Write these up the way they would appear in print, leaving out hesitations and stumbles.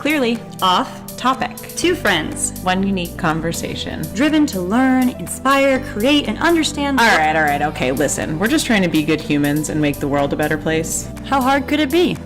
Clearly, Off topic. Two friends, One unique conversation. driven to learn, inspire, create, and understand. All right, okay, listen. We're just trying to be good humans and make the world a better place. How hard could it be?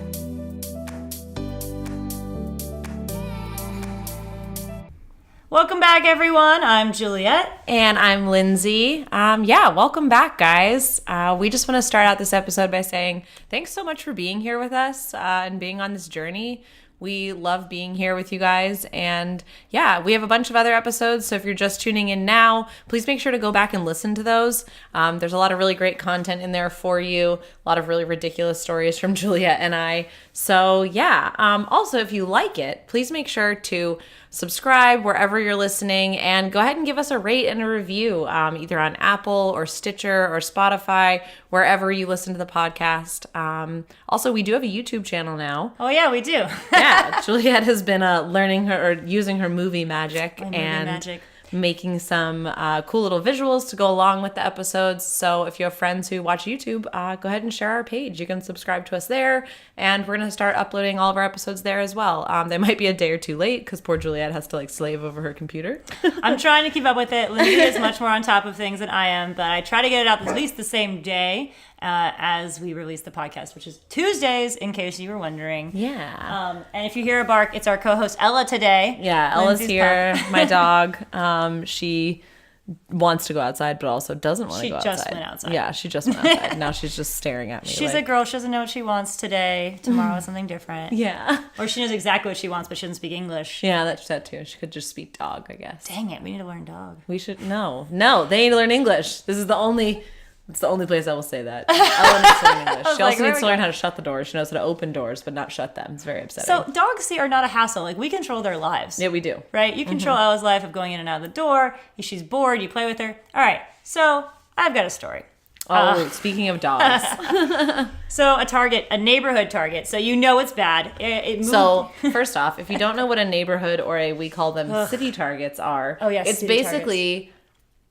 Welcome back, everyone. I'm Juliet. And I'm Lindsay. Welcome back, guys. We just want to start out this episode by saying thanks so much for being here with us and being on this journey. We love being here with you guys. And yeah, we have a bunch of other episodes. So if you're just tuning in now, please make sure to go back and listen to those. There's a lot of really great content in there for you. A lot of really ridiculous stories from Juliet and I. So yeah, also if you like it, please make sure to subscribe wherever you're listening and go ahead and give us a rate and a review, either on Apple or Stitcher or Spotify, wherever you listen to the podcast. Also, we do have a YouTube channel now. Oh yeah, we do. Yeah, Juliet has been learning her or using her movie magic making some cool little visuals to go along with the episodes. So if you have friends who watch YouTube, go ahead and share our page. You can subscribe to us there, and we're going to start uploading all of our episodes there as well. They might be a day or two late because poor Juliet has to slave over her computer. I'm trying to keep up with it. Lindsay is much more on top of things than I am, but I try to get it out at least the same day as we release the podcast, which is Tuesdays, in case you were wondering. Yeah. And if you hear a bark, it's our co-host Ella today. Yeah, Ella's Lindsay's here, my dog. She wants to go outside, but also doesn't want to go outside. She just went outside. Yeah, she just went outside. Now she's just staring at me. She's a girl. She doesn't know what she wants today. Tomorrow is something different. Yeah. Or she knows exactly what she wants, but she doesn't speak English. Yeah, that's that too. She could just speak dog, I guess. Dang it, we need to learn dog. We should, no, they need to learn English. It's the only place I will say that. Ella needs to learn English. She also needs to learn how to shut the doors. She knows how to open doors, but not shut them. It's very upsetting. So dogs, are not a hassle. We control their lives. Yeah, we do. Right? You control Ella's life of going in and out of the door. If she's bored, you play with her. All right, so I've got a story. Speaking of dogs. So a neighborhood Target. So you know it's bad. It moved. So first off, if you don't know what a neighborhood or we call them city Targets are, it's basically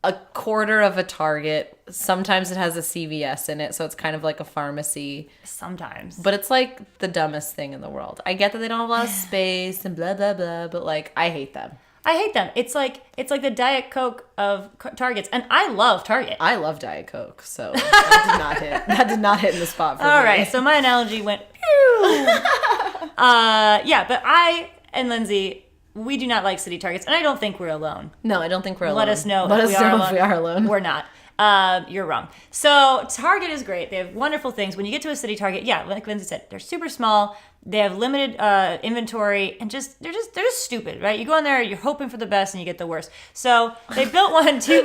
a quarter of a Target. Sometimes it has a CVS in it, so it's kind of like a pharmacy. Sometimes. But it's like the dumbest thing in the world. I get that they don't have a lot of space and blah, blah, blah, but I hate them. I hate them. It's like the Diet Coke of Targets, and I love Target. I love Diet Coke, so that did not hit in the spot for me. All right, so my analogy went pew. But I and Lindsay, we do not like city Targets, and I don't think we're alone. No, I don't think we're alone. Let us know if we are alone. We're not. You're wrong. So Target is great. They have wonderful things. When you get to a city Target, like Lindsay said, they're super small. They have limited inventory, and they're just stupid, right? You go in there, you're hoping for the best, and you get the worst. So they built one two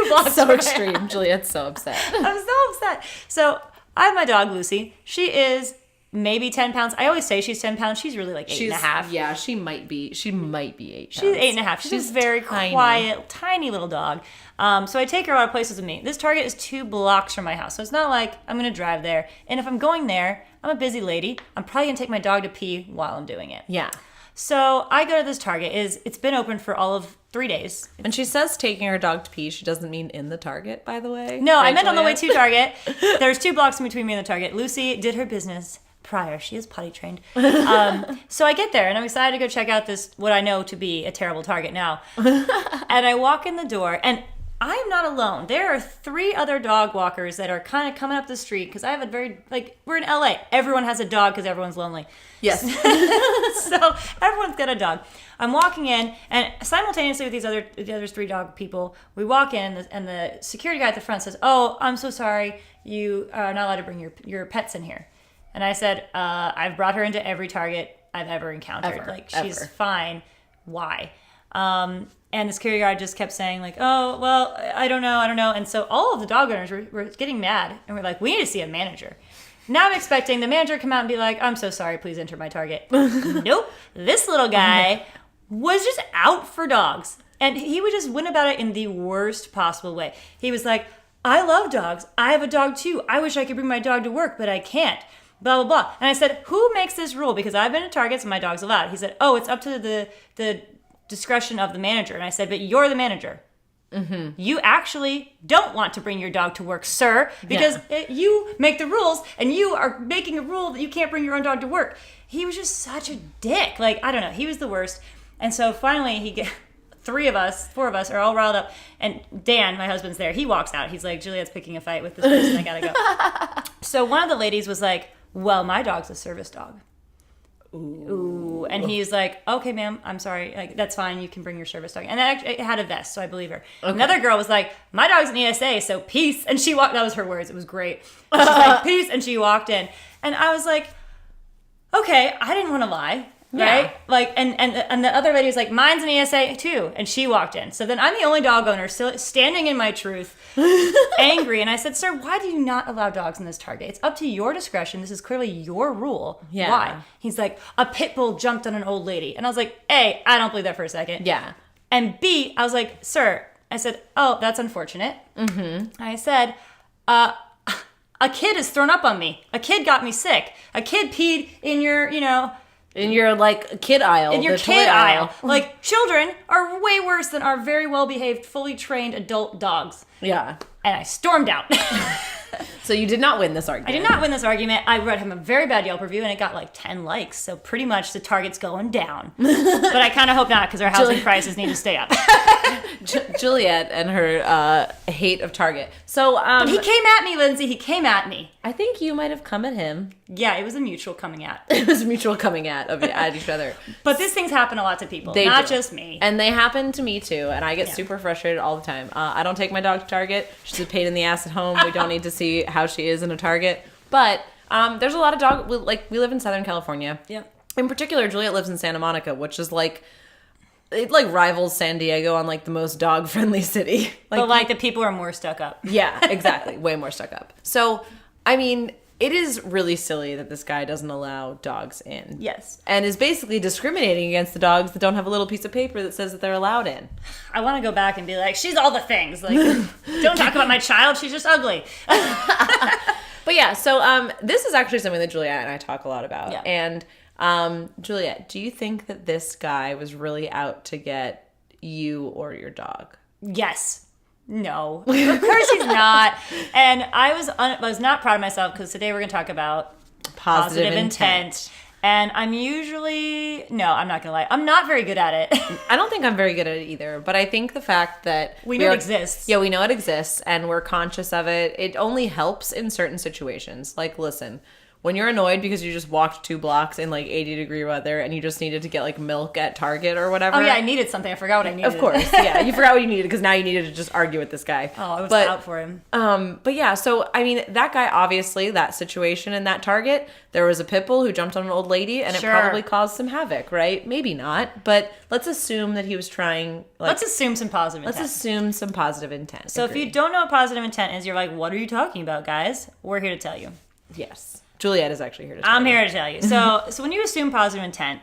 blocks. So extreme. Juliet's so upset. I'm so upset. So I have my dog Lucy. She is maybe 10 pounds. I always say she's 10 pounds. She's really like 8.5. Yeah, she might be 8 pounds. She's 8.5. She's a very quiet, tiny little dog. So I take her a lot of places with me. This Target is 2 blocks from my house. So it's not like I'm going to drive there. And if I'm going there, I'm a busy lady. I'm probably going to take my dog to pee while I'm doing it. Yeah. So I go to this Target. It's been open for all of 3 days. When she says taking her dog to pee, she doesn't mean in the Target, by the way. No, I meant on the way to Target. There's 2 blocks in between me and the Target. Lucy did her business prior. She is potty trained. So I get there and I'm excited to go check out this, what I know to be a terrible Target now. And I walk in the door and I am not alone. There are 3 other dog walkers that are kind of coming up the street because I have a very, we're in LA. Everyone has a dog because everyone's lonely. Yes. So everyone's got a dog. I'm walking in and simultaneously with the other 3 dog people, we walk in and the security guy at the front says, "Oh, I'm so sorry. You are not allowed to bring your pets in here." And I said, I've brought her into every Target I've ever encountered. She's fine. Why? And the security guard just kept saying "Oh, well, I don't know. And so all of the dog owners were getting mad and we're like, we need to see a manager. Now I'm expecting the manager to come out and be like, "I'm so sorry, please enter my Target." Nope. This little guy was just out for dogs. And he would just went about it in the worst possible way. He was like, "I love dogs. I have a dog too. I wish I could bring my dog to work, but I can't. Blah, blah, blah." And I said, "Who makes this rule? Because I've been to Targets and my dog's allowed." He said, "Oh, it's up to the discretion of the manager." And I said, "But you're the manager." You actually don't want to bring your dog to work, sir, because you make the rules and you are making a rule that you can't bring your own dog to work. He was just such a dick. Like, I don't know. He was the worst. And so finally four of us are all riled up. And Dan, my husband's there. He walks out. He's like, Juliet's picking a fight with this person. I gotta go. So one of the ladies was like, well, my dog's a service dog. Ooh. And he's like, okay, ma'am, I'm sorry. Like, that's fine. You can bring your service dog. And it had a vest, so I believe her. Okay. Another girl was like, my dog's an ESA, so peace. And she walked, that was her words. It was great. She's like, peace. And she walked in. And I was like, okay, I didn't want to lie. Right? Yeah. Like, and the other lady was like, mine's an ESA too. And she walked in. So then I'm the only dog owner still standing in my truth, angry. And I said, sir, why do you not allow dogs in this Target? It's up to your discretion. This is clearly your rule. Yeah. Why? He's like, a pit bull jumped on an old lady. And I was like, A, I don't believe that for a second. Yeah. And B, I was like, sir, I said, oh, that's unfortunate. I said, a kid has thrown up on me. A kid got me sick. A kid peed in your, in your, like, kid aisle. In your kid aisle. Like, children are way worse than our very well-behaved, fully trained adult dogs. Yeah. And I stormed out. So you did not win this argument. I did not win this argument. I read him a very bad Yelp review, and it got like 10 likes. So pretty much the Target's going down. But I kind of hope not, because our housing prices need to stay up. Juliet and her hate of Target. So, but he came at me, Lindsay. He came at me. I think you might have come at him. Yeah, it was a mutual coming at. It was a mutual coming at each other. But these things happen a lot to people, not just me. And they happen to me too, and I get super frustrated all the time. I don't take my dog to Target. She's a pain in the ass at home. We don't need to see how she is in a Target. But there's a lot of dog. We live in Southern California. Yeah. In particular, Juliet lives in Santa Monica, which is like. It like rivals San Diego on like the most dog friendly city. But like the people are more stuck up. Yeah, exactly. Way more stuck up. So, I mean, it is really silly that this guy doesn't allow dogs in. Yes. And is basically discriminating against the dogs that don't have a little piece of paper that says that they're allowed in. I want to go back and be like, she's all the things. Like, don't talk about my child. She's just ugly. But yeah, so this is actually something that Juliet and I talk a lot about. Yeah. And Juliet, do you think that this guy was really out to get you or your dog? Yes. No. Of course he's not. And I was not proud of myself because today we're going to talk about positive intent. And I'm not going to lie, I'm not very good at it. I don't think I'm very good at it either. But I think the fact that we know it exists. Yeah, we know it exists and we're conscious of it. It only helps in certain situations. Like, listen. When you're annoyed because you just walked 2 blocks in like 80-degree weather and you just needed to get like milk at Target or whatever. Oh yeah, I needed something. I forgot what I needed. Of course, yeah. You forgot what you needed because now you needed to just argue with this guy. Oh, I was out for him. But yeah, so I mean, that guy obviously, that situation in that Target, there was a pit bull who jumped on an old lady and it probably caused some havoc, right? Maybe not, but let's assume that he was trying. Let's assume some positive intent. Let's assume some positive intent. So if you don't know what positive intent is, you're like, what are you talking about, guys? We're here to tell you. Yes. Juliet is actually here to tell you. I'm here to tell you. So when you assume positive intent,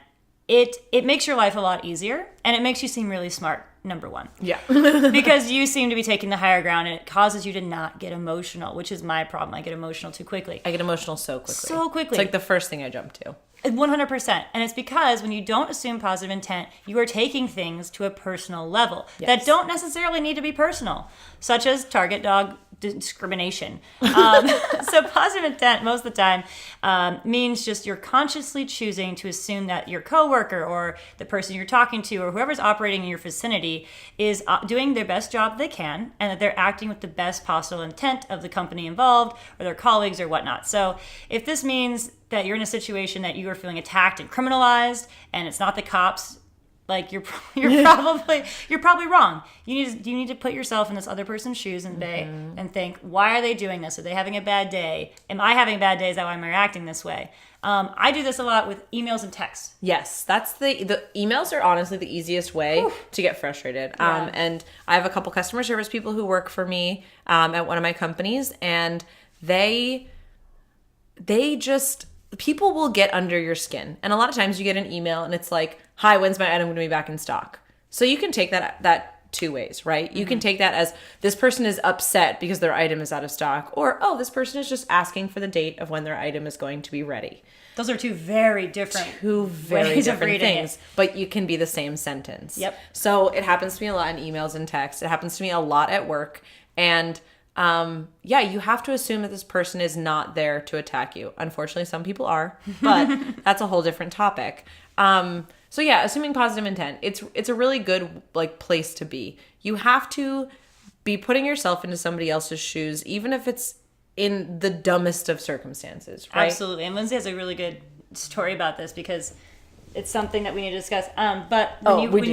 it makes your life a lot easier and it makes you seem really smart, number one. Yeah. Because you seem to be taking the higher ground and it causes you to not get emotional, which is my problem. I get emotional too quickly. I get emotional so quickly. So quickly. It's like the first thing I jump to. 100%. And it's because when you don't assume positive intent, you are taking things to a personal level that don't necessarily need to be personal, such as Target dog discrimination. So positive intent most of the time means just you're consciously choosing to assume that your coworker or the person you're talking to or whoever's operating in your vicinity is doing their best job they can and that they're acting with the best possible intent of the company involved or their colleagues or whatnot. So if this means that you're in a situation that you are feeling attacked and criminalized and it's not the cops, like you're probably wrong. You need to put yourself in this other person's shoes and think, why are they doing this? Are they having a bad day? Am I having a bad day? Is that why I'm reacting this way? I do this a lot with emails and texts. Yes, that's the emails are honestly the easiest way to get frustrated. Yeah. And I have a couple customer service people who work for me at one of my companies, and they just. People will get under your skin. And a lot of times you get an email and it's like, hi, when's my item going to be back in stock? So you can take that 2 ways, right? You can take that as this person is upset because their item is out of stock, or, oh, this person is just asking for the date of when their item is going to be ready. Those are two very different ways of reading things, but you can be the same sentence. Yep. So it happens to me a lot in emails and texts. It happens to me a lot at work. And you have to assume that this person is not there to attack you. Unfortunately, some people are, but that's a whole different topic. Assuming positive intent, it's a really good like place to be. You have to be putting yourself into somebody else's shoes, even if it's in the dumbest of circumstances, right? Absolutely. And Lindsay has a really good story about this because it's something that we need to discuss. When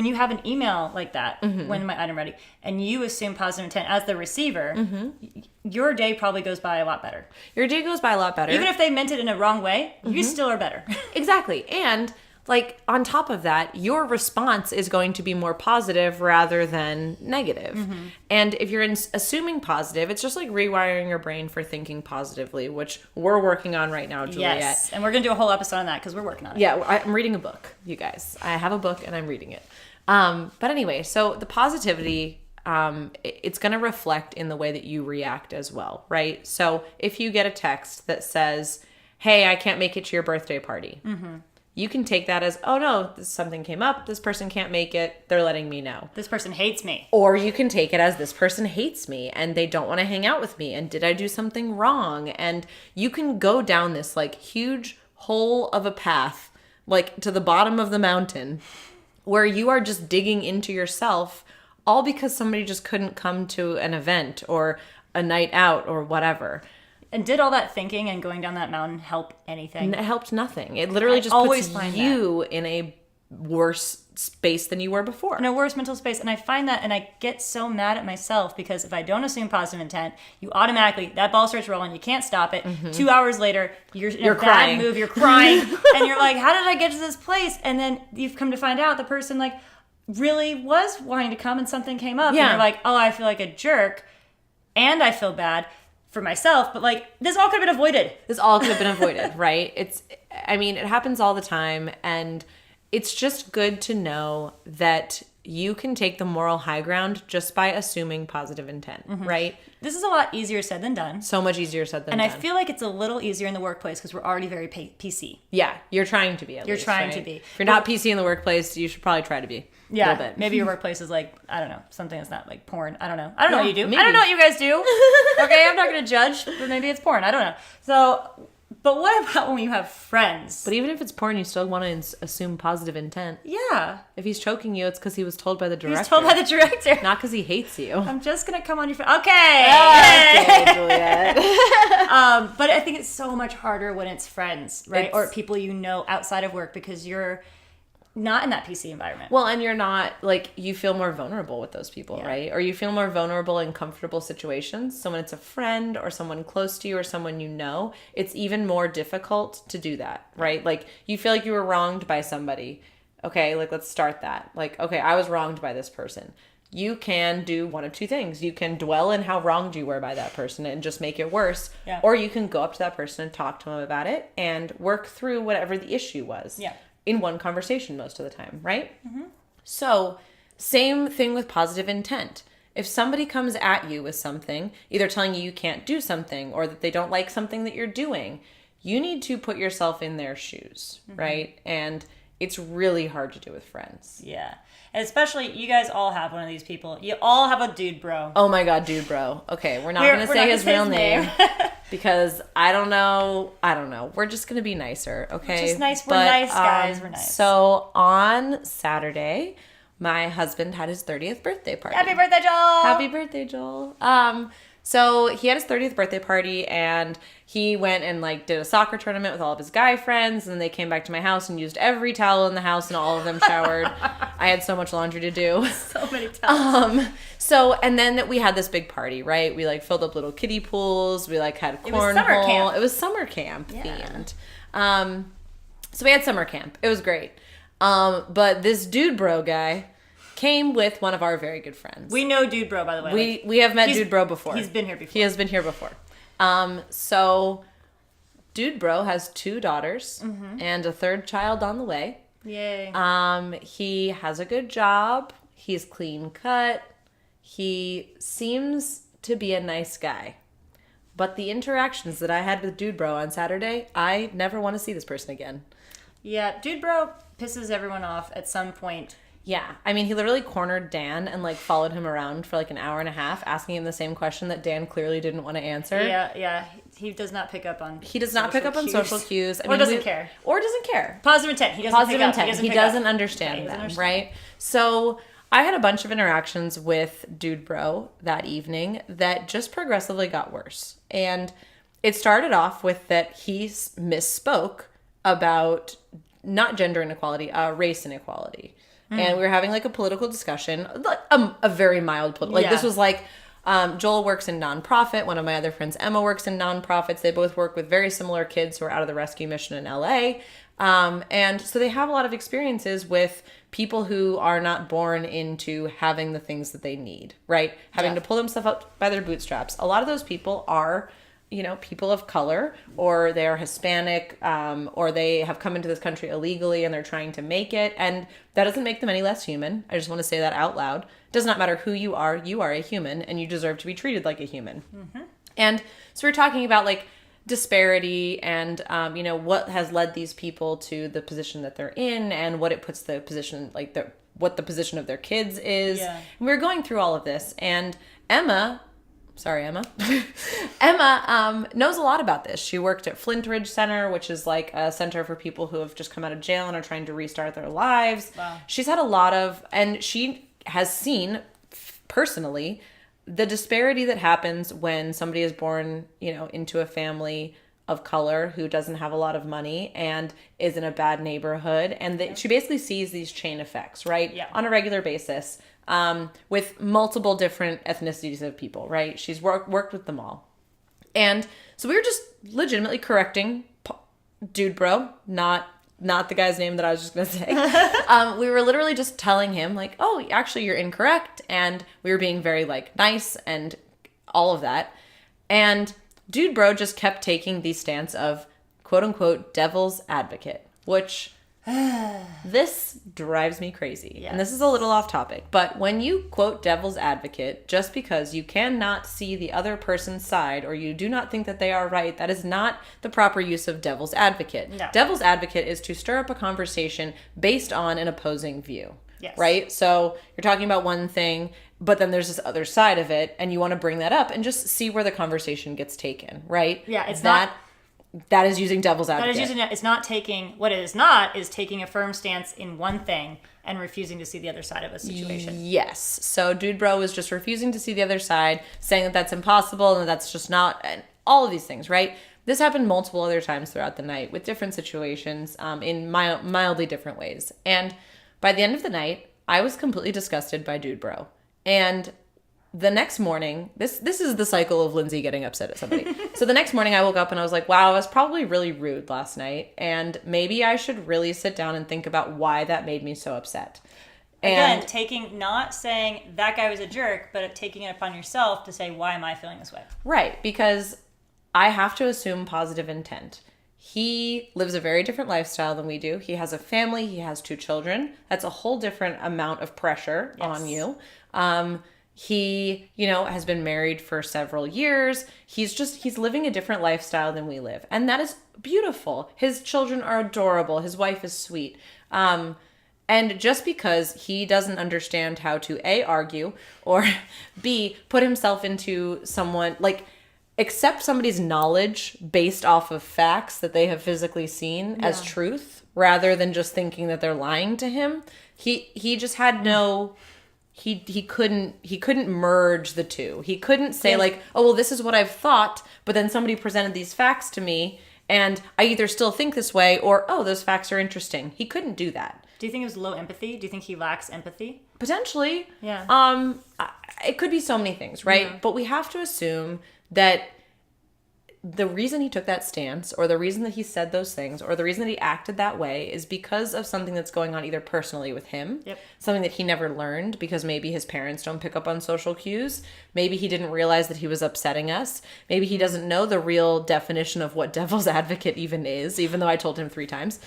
you have an email like that, when my item ready, and you assume positive intent as the receiver, your day probably goes by a lot better. Your day goes by a lot better. Even if they meant it in a wrong way, you still are better. Exactly. And like on top of that, your response is going to be more positive rather than negative. And if you're assuming positive, it's just like rewiring your brain for thinking positively, which we're working on right now, Juliet. Yes, and we're going to do a whole episode on that because we're working on it. Yeah, I'm reading a book, you guys. I have a book and I'm reading it. But anyway, so the positivity, it's going to reflect in the way that you react as well, right? So if you get a text that says, hey, I can't make it to your birthday party. You can take that as, oh no, something came up. This person can't make it. They're letting me know. This person hates me. Or you can take it as this person hates me and they don't want to hang out with me. And did I do something wrong? And you can go down this like huge hole of a path, like to the bottom of the mountain, where you are just digging into yourself, all because somebody just couldn't come to an event or a night out or whatever. And did all that thinking and going down that mountain help anything? It helped nothing. It literally just puts you in a worse space than you were before. In a worse mental space. And I find that, and I get so mad at myself because if I don't assume positive intent, you automatically, that ball starts rolling, you can't stop it. 2 hours later, you're in a bad mood, you're crying, and you're like, how did I get to this place? And then you've come to find out the person like really was wanting to come and something came up. And you're like, oh, I feel like a jerk and I feel bad for myself, but like this all could have been avoided. Right? It happens all the time, and it's just good to know that you can take the moral high ground just by assuming positive intent, right? This is a lot easier said than done. So much easier said than done. And I feel like it's a little easier in the workplace because we're already very PC. Yeah, you're trying to be at least. You're trying to be. If you're not PC in the workplace, you should probably try to be. Yeah, a little bit. Maybe your workplace is like, I don't know, something that's not like porn. I don't know. I don't know what you do. Maybe. I don't know what you guys do. Okay, I'm not going to judge, but maybe it's porn. I don't know. So, but what about when you have friends? But even if it's porn, you still want to assume positive intent. Yeah. If he's choking you, it's because he was told by the director. He's told by the director. Not because he hates you. I'm just going to come on your phone. Okay, Juliet. But I think it's so much harder when it's friends, right? Or people you know outside of work because you're not in that PC environment. Well, and you're not, like, you feel more vulnerable with those people, right? Or you feel more vulnerable in comfortable situations. So when it's a friend or someone close to you or someone you know, it's even more difficult to do that, right? Like, you feel like you were wronged by somebody. Okay, like, let's start that. Like, okay, I was wronged by this person. You can do one of two things. You can dwell in how wronged you were by that person and just make it worse. Yeah. Or you can go up to that person and talk to them about it and work through whatever the issue was. Yeah. In one conversation most of the time, right? So, same thing with positive intent. If somebody comes at you with something, either telling you can't do something or that they don't like something that you're doing, you need to put yourself in their shoes, right? And it's really hard to do with friends. Yeah. And especially, you guys all have one of these people. You all have a dude bro. Oh my God, dude bro. Okay, we're not going to say his real name. Because I don't know. We're just going to be nicer, okay? We're just nice. We're nice, guys. We're nice. So on Saturday, my husband had his 30th birthday party. Happy birthday, Joel! Happy birthday, Joel. So he had his 30th birthday party, and he went and like did a soccer tournament with all of his guy friends, and then they came back to my house and used every towel in the house, and all of them showered. I had so much laundry to do. So many towels. And then we had this big party, right? We like filled up little kiddie pools. We like had cornhole. It was summer camp themed. So we had summer camp. It was great. But this dude bro guy came with one of our very good friends. We know Dude Bro, by the way. We have met Dude Bro before. He's been here before. He has been here before. So Dude Bro has 2 daughters and a 3rd child on the way. Yay. He has a good job. He's clean cut. He seems to be a nice guy. But the interactions that I had with Dude Bro on Saturday, I never want to see this person again. Yeah, Dude Bro pisses everyone off at some point. Yeah. I mean, he literally cornered Dan and, like, followed him around for, like, an hour and a half, asking him the same question that Dan clearly didn't want to answer. Yeah. He does not pick up on He does not pick up on social cues. Or doesn't care. Or doesn't care. Positive intent. He doesn't Positive pick up. intent. He doesn't understand them, right? So I had a bunch of interactions with Dude Bro that evening that just progressively got worse. And it started off with that he misspoke about not gender inequality, race inequality. And we were having, like, a political discussion, a very mild political. Like, this was like, Joel works in nonprofit. One of my other friends, Emma, works in nonprofits. They both work with very similar kids who are out of the rescue mission in LA. And so they have a lot of experiences with people who are not born into having the things that they need, right? Having to pull themselves up by their bootstraps. A lot of those people are, you know, people of color, or they are Hispanic, or they have come into this country illegally and they're trying to make it. And that doesn't make them any less human. I just want to say that out loud. It does not matter who you are a human, and you deserve to be treated like a human. Mm-hmm. And so we're talking about, like, disparity and, you know, what has led these people to the position that they're in, and what it puts the position, like, what the position of their kids is. Yeah. And we were going through all of this, and Emma knows a lot about this. She worked at Flint Ridge Center, which is like a center for people who have just come out of jail and are trying to restart their lives. Wow. She's had a lot of, and she has seen personally the disparity that happens when somebody is born, you know, into a family of color who doesn't have a lot of money and is in a bad neighborhood. And she basically sees these chain effects, right? Yeah. On a regular basis. With multiple different ethnicities of people, right? She's worked with them all. And so we were just legitimately correcting Dude Bro, not the guy's name that I was just going to say. We were literally just telling him, like, oh, actually, you're incorrect. And we were being very, like, nice and all of that. And Dude Bro just kept taking the stance of, quote unquote, devil's advocate, which... this drives me crazy. Yes. And this is a little off topic, but when you quote devil's advocate just because you cannot see the other person's side or you do not think that they are right, that is not the proper use of devil's advocate. No. Devil's advocate is to stir up a conversation based on an opposing view. Yes. Right? So you're talking about one thing, but then there's this other side of it, and you want to bring that up and just see where the conversation gets taken, right? Yeah, it's that is using devil's advocate. It's not taking, what it is not, is taking a firm stance in one thing and refusing to see the other side of a situation. Yes. So Dude Bro was just refusing to see the other side, saying that that's impossible and that that's just not, and all of these things, right? This happened multiple other times throughout the night with different situations, in mildly different ways. And by the end of the night, I was completely disgusted by Dude Bro. And the next morning, this is the cycle of Lindsay getting upset at somebody. So the next morning I woke up and I was like, wow, I was probably really rude last night. And maybe I should really sit down and think about why that made me so upset. And again, not saying that guy was a jerk, but taking it upon yourself to say, why am I feeling this way? Right, because I have to assume positive intent. He lives a very different lifestyle than we do. He has a family. He has 2 children. That's a whole different amount of pressure on you. He, you know, has been married for several years. He's living a different lifestyle than we live. And that is beautiful. His children are adorable. His wife is sweet. And just because he doesn't understand how to A, argue, or B, put himself into someone, like, accept somebody's knowledge based off of facts that they have physically seen as truth, rather than just thinking that they're lying to him. He just had no... He couldn't merge the two. He couldn't say like, oh, well, this is what I've thought, but then somebody presented these facts to me and I either still think this way or, oh, those facts are interesting. He couldn't do that. Do you think it was low empathy? Do you think he lacks empathy? Potentially. Yeah. It could be so many things, right? Yeah. But we have to assume that the reason he took that stance, or the reason that he said those things, or the reason that he acted that way is because of something that's going on either personally with him, something that he never learned because maybe his parents don't pick up on social cues, maybe he didn't realize that he was upsetting us, maybe he doesn't know the real definition of what devil's advocate even is, even though I told him 3 times.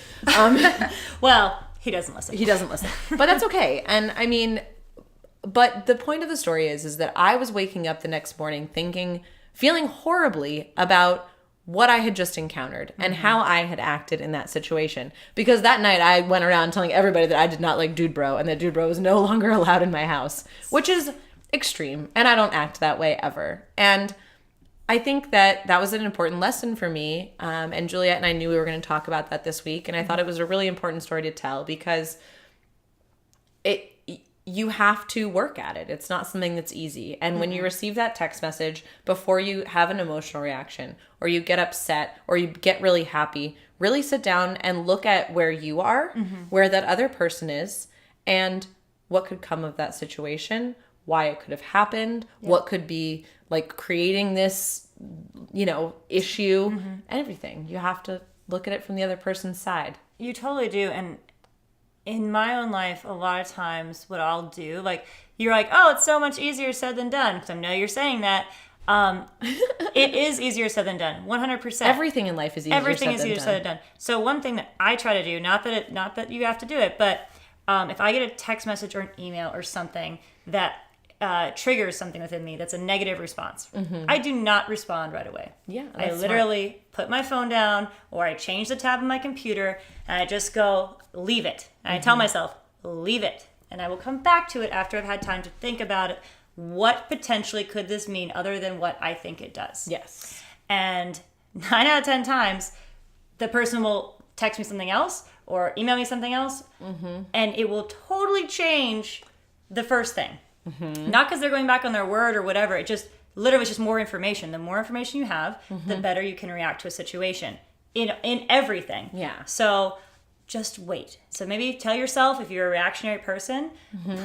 Well, he doesn't listen. He doesn't listen. But that's okay. And I mean, but the point of the story is that I was waking up the next morning thinking feeling horribly about what I had just encountered and how I had acted in that situation. Because that night I went around telling everybody that I did not like Dude Bro and that Dude Bro was no longer allowed in my house, which is extreme. And I don't act that way ever. And I think that that was an important lesson for me. And Juliet and I knew we were going to talk about that this week. And I thought it was a really important story to tell because you have to work at it. It's not something that's easy. And when you receive that text message, before you have an emotional reaction or you get upset or you get really happy, really sit down and look at where you are, where that other person is, and what could come of that situation, why it could have happened, what could be like creating this, issue, everything. You have to look at it from the other person's side. You totally do. And in my own life, a lot of times what I'll do, like, you're like, oh, it's so much easier said than done. Because I know you're saying that. It is easier said than done. 100%. Everything in life is easier said than done. So one thing that I try to do, not that you have to do it, but if I get a text message or an email or something that triggers something within me that's a negative response, I do not respond right away. Yeah, I literally put my phone down or I change the tab on my computer and I just go, leave it. And I tell myself, leave it. And I will come back to it after I've had time to think about it. What potentially could this mean other than what I think it does? Yes. And 9 out of 10 times, the person will text me something else or email me something else, and it will totally change the first thing. Not because they're going back on their word or whatever. It just literally is just more information. The more information you have, the better you can react to a situation in everything. Yeah. So just wait. So maybe tell yourself, if you're a reactionary person,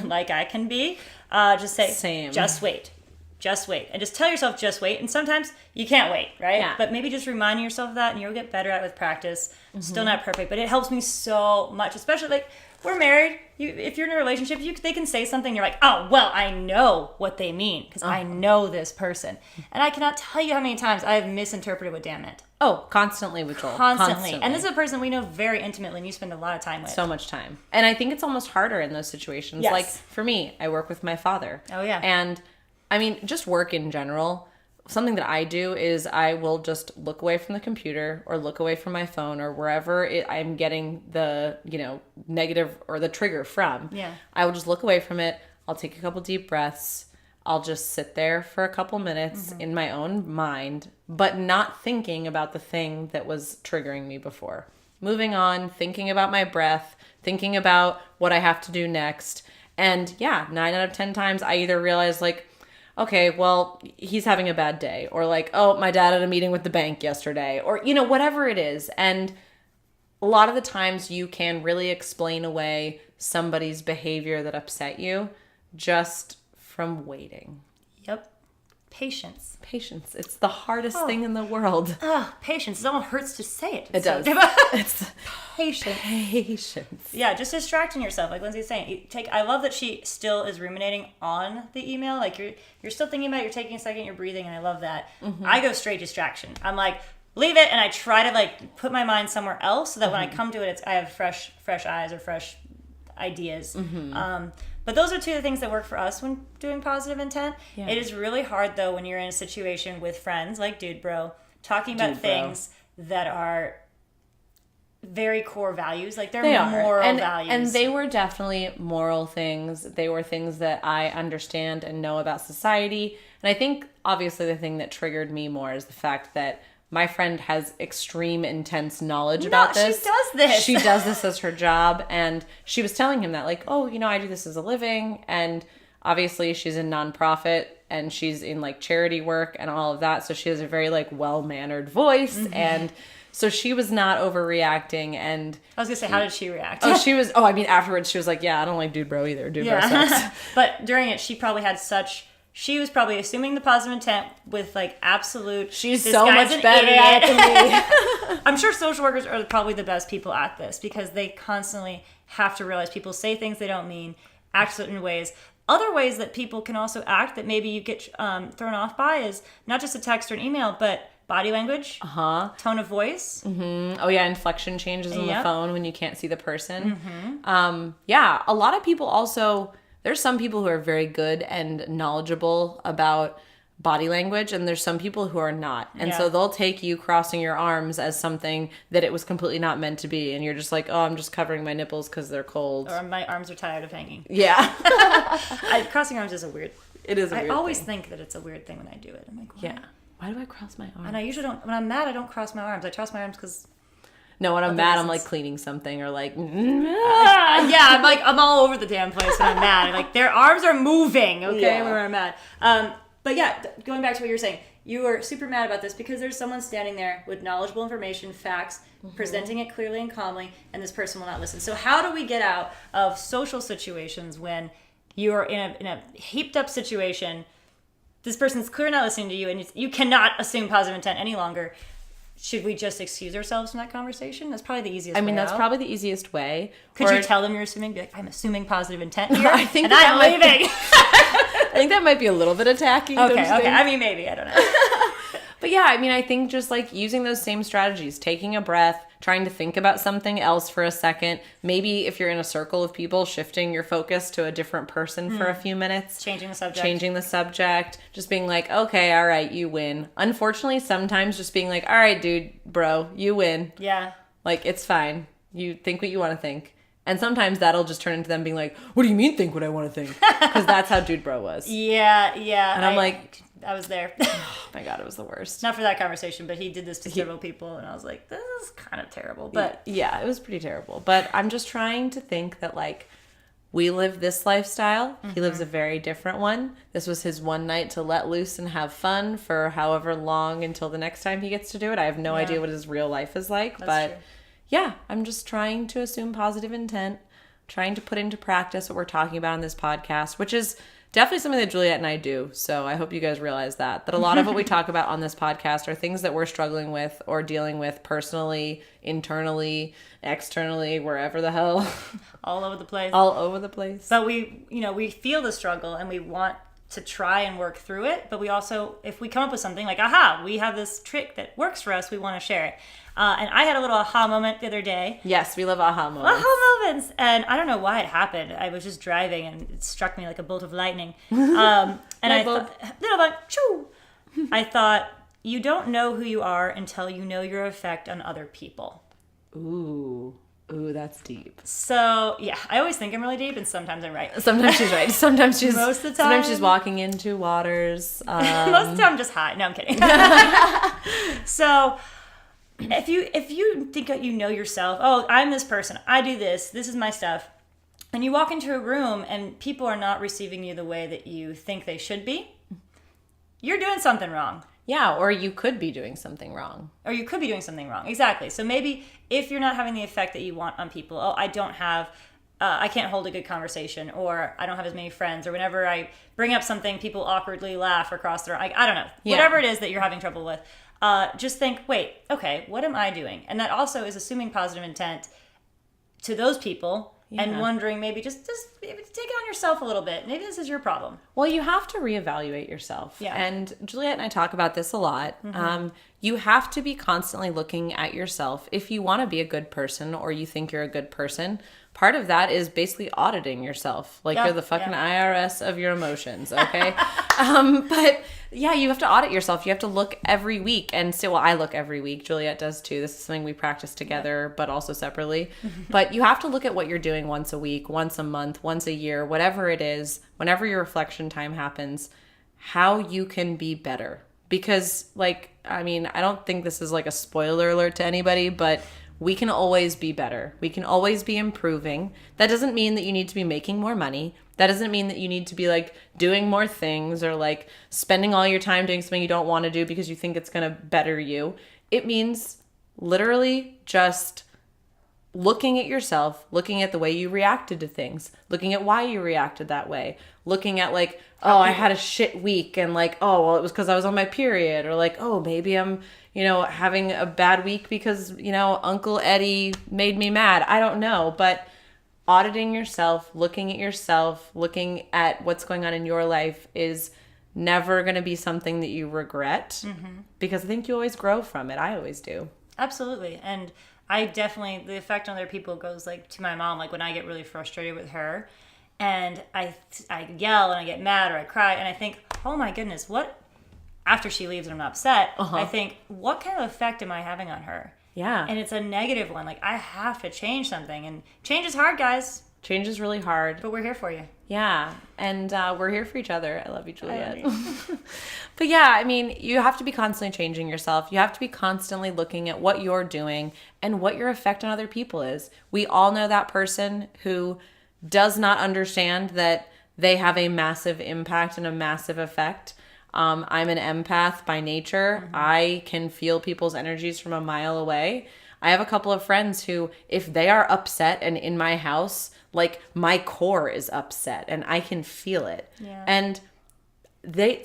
like I can be, just say, Same. Just wait. Just wait. And just tell yourself, just wait. And sometimes you can't wait, right? Yeah. But maybe just reminding yourself of that and you'll get better at it with practice. Still not perfect, but it helps me so much, especially like we're married. If you're in a relationship, they can say something. You're like, oh, well, I know what they mean because I know this person. And I cannot tell you how many times I have misinterpreted what Dan meant. Oh, constantly with Joel. Constantly. And this is a person we know very intimately and you spend a lot of time with. So much time. And I think it's almost harder in those situations. Yes. Like for me, I work with my father. Oh, yeah. And I mean, just work in general. Something that I do is I will just look away from the computer or look away from my phone or wherever I'm getting the, negative or the trigger from. Yeah. I will just look away from it. I'll take a couple deep breaths. I'll just sit there for a couple minutes in my own mind, but not thinking about the thing that was triggering me before. Moving on, thinking about my breath, thinking about what I have to do next. And yeah, 9 out of 10 times I either realize like, okay, well, he's having a bad day. Or like, oh, my dad had a meeting with the bank yesterday. Or, whatever it is. And a lot of the times you can really explain away somebody's behavior that upset you just from waiting. Yep. Patience. Patience. It's the hardest thing in the world. Oh, patience. It almost hurts to say it. It does. It's patience. Patience. Yeah, just distracting yourself, like Lindsay's saying. I love that she still is ruminating on the email. Like you're still thinking about it, you're taking a second, you're breathing, and I love that. I go straight distraction. I'm like, leave it, and I try to like put my mind somewhere else so that when I come to it, I have fresh eyes or fresh ideas. But those are two of the things that work for us when doing positive intent. Yeah. It is really hard, though, when you're in a situation with friends like Dude Bro, talking about things that are very core values. Like they're moral values. And they were definitely moral things. They were things that I understand and know about society. And I think, obviously, the thing that triggered me more is the fact that my friend has extreme, intense knowledge about this. She does this. She does this as her job. And she was telling him that, like, oh, I do this as a living. And obviously she's in nonprofit and she's in, like, charity work and all of that. So she has a very, like, well-mannered voice. And so she was not overreacting. And I was going to say, how did she react? Afterwards she was like, yeah, I don't like Dude Bro either. Dude Bro sucks. But during it, she probably had she was probably assuming the positive intent with like absolute. She's so much better at it than me. I'm sure social workers are probably the best people at this because they constantly have to realize people say things they don't mean, act certain ways. Other ways that people can also act that maybe you get thrown off by is not just a text or an email, but body language, tone of voice. Oh yeah, inflection changes on the phone when you can't see the person. A lot of people also. There's some people who are very good and knowledgeable about body language, and there's some people who are not. And Yeah. so they'll take you crossing your arms as something that it was completely not meant to be. And you're just like, oh, I'm just covering my nipples because they're cold. Or my arms are tired of hanging. Yeah. Crossing arms is a weird. It is a weird I always thing. think that it's a weird thing when I do it. I'm like, why? Yeah. Why do I cross my arms? And I usually don't. When I'm mad, I don't cross my arms. I cross my arms because. No, when I'm Other mad, I'm reasons. like cleaning something or like. Yeah, I'm all over the damn place when I'm mad. Like their arms are moving. Okay, Yeah. when I'm mad. But yeah, going back to what you were saying, you were super mad about this because there's someone standing there with knowledgeable information, facts, presenting it clearly and calmly, and this person will not listen. So how do we get out of social situations when you're in a heaped up situation? This person's clearly not listening to you, and you cannot assume positive intent any longer. Should we just excuse ourselves from that conversation? That's probably the easiest way. I mean, that's out. probably the easiest way. Could Or- you tell them you're assuming? Be like, I'm assuming positive intent here, I think and that I'm might be- leaving. I think that might be a little bit attacking. don't you Okay. think? I mean, maybe. I don't know. But yeah, I mean, I think just like using those same strategies, taking a breath, trying to think about something else for a second. Maybe if you're in a circle of people, shifting your focus to a different person for a few minutes. Changing the subject. Changing the subject. Just being like, okay, all right, you win. Unfortunately, sometimes just being like, all right, dude, bro, you win. Yeah. Like, it's fine. You think what you want to think. And sometimes that'll just turn into them being like, what do you mean think what I want to think? Because that's how Dude Bro was. Yeah. And I'm like... I was there. Oh my God, it was the worst. Not for that conversation, but he did this to several people, and I was like, this is kind of terrible. But yeah, it was pretty terrible. But I'm just trying to think that like we live this lifestyle. He lives a very different one. This was his one night to let loose and have fun for however long until the next time he gets to do it. I have no idea what his real life is like. But true. yeah, I'm just trying to assume positive intent, trying to put into practice what we're talking about on this podcast, which is definitely something that Juliet and I do. So I hope you guys realize that a lot of what we talk about on this podcast are things that we're struggling with or dealing with personally, internally, externally, wherever the hell. all over the place. All over the place. But we feel the struggle, and we want to try and work through it. But we also, if we come up with something like, aha, we have this trick that works for us, we want to share it. And I had a little aha moment the other day. Yes, we love aha moments. Aha moments! And I don't know why it happened. I was just driving, and it struck me like a bolt of lightning. And I thought, little bug, choo! I thought, you don't know who you are until you know your effect on other people. Ooh, that's deep. So, yeah, I always think I'm really deep, and sometimes I'm right. Sometimes she's right. Sometimes she's Most of the Sometimes time- she's walking into waters. Most of the time, I'm just high. No, I'm kidding. So, if you think that you know yourself, oh, I'm this person, I do this is my stuff, and you walk into a room and people are not receiving you the way that you think they should be, you're doing something wrong. Yeah, or you could be doing something wrong. Or you could be doing something wrong. Exactly. So maybe if you're not having the effect that you want on people, oh, I can't hold a good conversation, or I don't have as many friends, or whenever I bring up something, people awkwardly laugh or cross their, I don't know. Yeah. Whatever it is that you're having trouble with, just think, wait, okay, what am I doing? And that also is assuming positive intent to those people and wondering maybe just maybe take it on yourself a little bit. Maybe this is your problem. Well, you have to reevaluate yourself. Yeah. And Juliet and I talk about this a lot. You have to be constantly looking at yourself. If you want to be a good person or you think you're a good person, part of that is basically auditing yourself. Like you're the fucking IRS of your emotions, okay? But yeah, you have to audit yourself. You have to look every week and say, well, I look every week. Juliet does too. This is something we practice together, but also separately. But you have to look at what you're doing once a week, once a month, once a year, whatever it is, whenever your reflection time happens, how you can be better. Because I don't think this is like a spoiler alert to anybody, but we can always be better. We can always be improving. That doesn't mean that you need to be making more money. That doesn't mean that you need to be like doing more things or like spending all your time doing something you don't want to do because you think it's going to better you. It means literally just looking at yourself, looking at the way you reacted to things, looking at why you reacted that way, looking at like, oh, I had a shit week and like, oh, well, it was because I was on my period, or like, oh, maybe I'm, having a bad week because, Uncle Eddie made me mad. I don't know, but auditing yourself, looking at what's going on in your life is never going to be something that you regret because I think you always grow from it. I always do. Absolutely. And I definitely, the effect on other people goes like to my mom, like when I get really frustrated with her and I yell and I get mad or I cry and I think, oh my goodness, what after she leaves and I'm not upset, I think, what kind of effect am I having on her? Yeah. And it's a negative one. Like, I have to change something. And change is hard, guys. Change is really hard. But we're here for you. Yeah. And we're here for each other. I love you, Juliet. I love you. But yeah, I mean, you have to be constantly changing yourself. You have to be constantly looking at what you're doing and what your effect on other people is. We all know that person who does not understand that they have a massive impact and a massive effect. I'm an empath by nature. Mm-hmm. I can feel people's energies from a mile away. I have a couple of friends who, if they are upset and in my house, like my core is upset and I can feel it. Yeah. And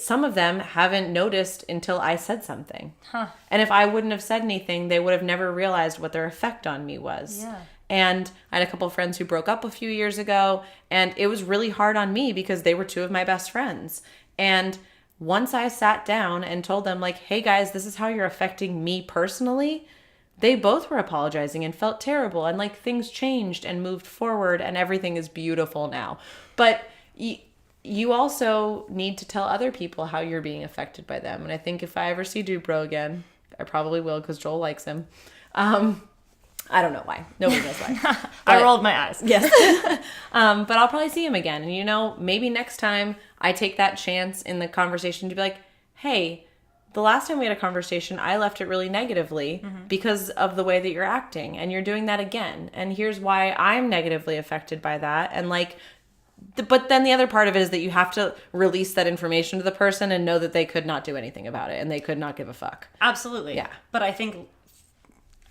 some of them haven't noticed until I said something. Huh. And if I wouldn't have said anything, they would have never realized what their effect on me was. Yeah. And I had a couple of friends who broke up a few years ago, and it was really hard on me because they were two of my best friends. And once I sat down and told them, like, hey guys, this is how you're affecting me personally, they both were apologizing and felt terrible, and like things changed and moved forward and everything is beautiful now. But you also need to tell other people how you're being affected by them. And I think if I ever see Dubro again, I probably will because Joel likes him. I don't know why. Nobody knows why. I rolled my eyes. Yes. But I'll probably see him again. And, maybe next time I take that chance in the conversation to be like, hey, the last time we had a conversation, I left it really negatively because of the way that you're acting. And you're doing that again. And here's why I'm negatively affected by that. And but then the other part of it is that you have to release that information to the person and know that they could not do anything about it. And they could not give a fuck. Absolutely. Yeah. But I think...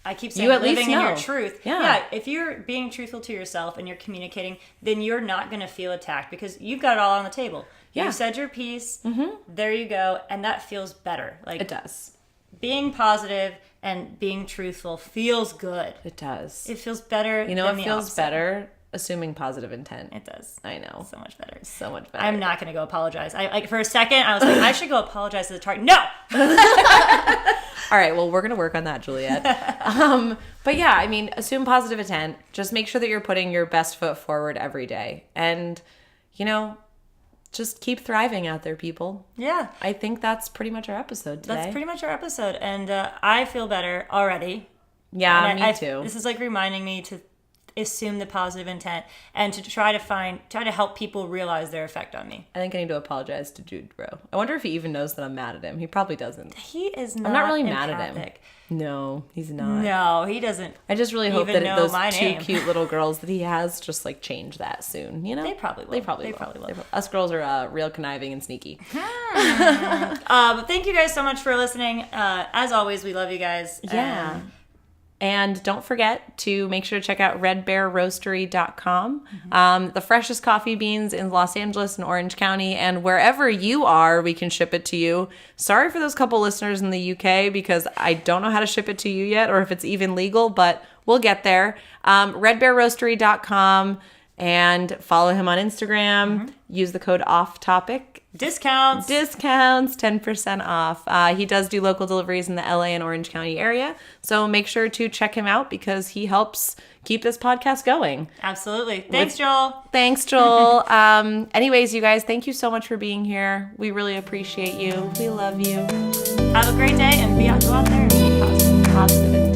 I keep saying you at living least in know. your truth. Yeah. If you're being truthful to yourself and you're communicating, then you're not going to feel attacked because you've got it all on the table. Yeah. You said your piece. Mm-hmm. There you go. And that feels better. Like, it does. Being positive and being truthful feels good. It does. It feels better. It feels better? Assuming positive intent. It does. I know. So much better. So much better. I'm not going to go apologize. For a second, I was like, I should go apologize to the target. No! All right, well, we're going to work on that, Juliet. But yeah, I mean, assume positive intent. Just make sure that you're putting your best foot forward every day. And, just keep thriving out there, people. Yeah. I think that's pretty much our episode today. That's pretty much our episode. And I feel better already. Yeah, me too. This is like reminding me to assume the positive intent and to try to help people realize their effect on me. I think I need to apologize to Jude, bro. I wonder if he even knows that I'm mad at him. He probably doesn't. He is not. I'm not really empathic. mad at him. No, he's not. No, he doesn't. I just really hope even that know those my two name. cute little girls that he has just change that soon. They probably will. They probably will. Us girls are real conniving and sneaky. But thank you guys so much for listening. As always, we love you guys. Yeah. And don't forget to make sure to check out redbearroastery.com. The freshest coffee beans in Los Angeles and Orange County, and wherever you are, we can ship it to you. Sorry for those couple listeners in the UK because I don't know how to ship it to you yet or if it's even legal, but we'll get there. Redbearroastery.com, and follow him on Instagram. Use the code OFFTOPIC. Discounts, 10% off. He does do local deliveries in the LA and Orange County area. So make sure to check him out because he helps keep this podcast going. Absolutely. Thanks, Joel. Thanks, Joel. Anyways, you guys, thank you so much for being here. We really appreciate you. We love you. Have a great day and go out there and be positive.